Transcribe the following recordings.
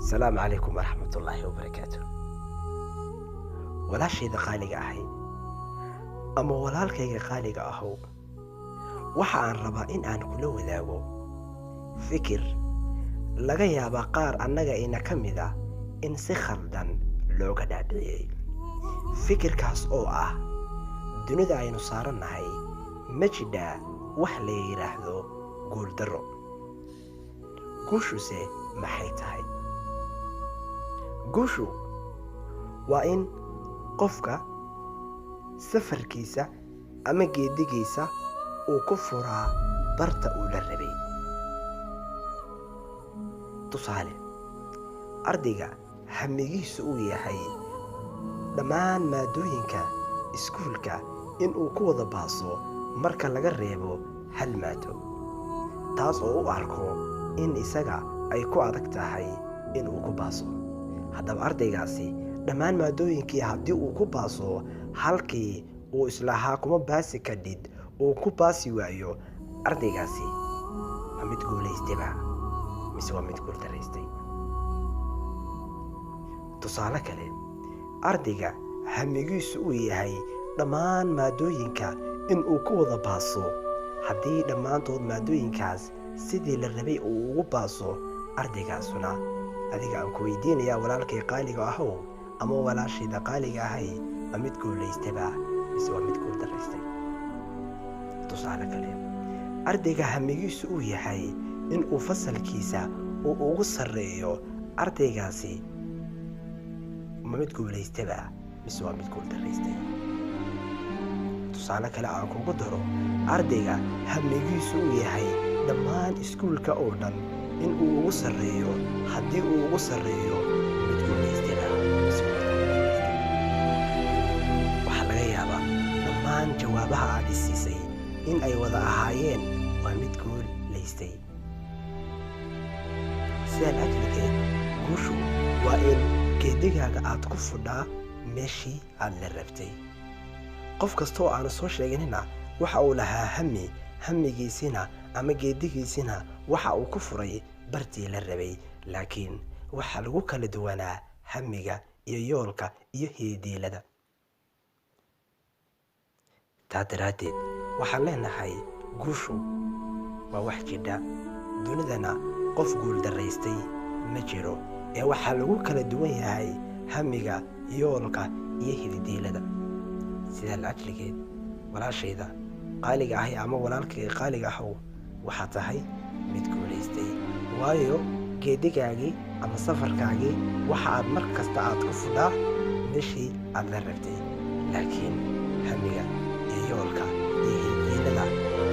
السلام عليكم ورحمة الله وبركاته. walaashayda qaaliga ahayd ama walaalkayga qaaliga ahow, waxa aan rabaa in aan kula wadaago fikir laga yaabaa qaar annaga ina ka mid ah in si khaldan looga dhaadhiciyey. fikirkaas oo ah dunida aynu saarannahay ma jidhaa wax la yidhaahdo guuldarro. guushuse maxay tahay? guushu waa in qofka safarkiisa ama geedigiisa uu ku furaa barta uu la rabay. tusaale, ardayga hamigiisu uu yahay dhammaan maadooyinka iskuulka inuu ku wada baaso marka laga reebo hal maado, taas oo u arko in isaga ay ku adag tahay inuu ku baaso. haddaba ardaygaasi dhammaan maadooyinkii haddii uu ku baaso halkii uu islahaa kuma baasi kadhid uu ku baasi waayo, ardaygaasi waa mid guulaystayba mise waa mid guuldarraystay? tusaale kale, ardayga hamigiisu uu yahay dhammaan maadooyinka inuu ku wada baaso, haddii dhammaantood maadooyinkaas sidii la rabay uu ugu baaso, ardaygaasuna adiga aan ku weydiinayaa walaalkay qaaliga ahow ama walaashayda qaaliga ahay, waa mid guulaystayba mise waa mid guuldarraystay? tusaale kale, ardayga hamigiisu uu yahay inuu fasalkiisa uu ugu sarreeyo, ardaygaasi ma mid guulaystayba mise waa mid guuldarraystay? tusaale kale aan kugu daro, ardayga hamigiisu uu yahay dhammaan iskuulka oo dhan inuu ugu sarreeyo, haddii uu ugu sarreeyo mid guulaystayba mise waa mid guuldarraystay? waxaa laga yaabaa dhammaan jawaabaha aad i siisay in ay wada ahaayeen waa mid guulaystay. sidaa ajligeed, guushu waa in geedigaaga aad ku fudhaa meeshii aad la rabtay. qof kastaoo aanu soo sheeganina waxa uu lahaa hamigiisina ama geedigiisina waxa uu ku furay bartii la rabay, laakiin waxaa lagu kala duwanaa hamiga iyo yoolka iyo hididiilada. taa daraaddeed waxaan leenahay guushu waa wax jidha, dunidana qof guuldarraystay ma jiro, ee waxaa lagu kala duwan yahay hamiga, yoolka iyo hididiilada. sidaa laajligeed, walaashayda qaaliga ahay ama walaalkayga qaaliga ahow, waxaa tahay mid guulaystay, waayo geedigaagii ama safarkaagii waxa aad mar kasta aad ku fudhaa meeshii aad la rabtay, laakiin hamiga iyo yoolka iyo hididiilada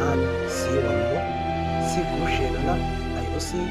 aan sii wadno si guusheeduna ay u sii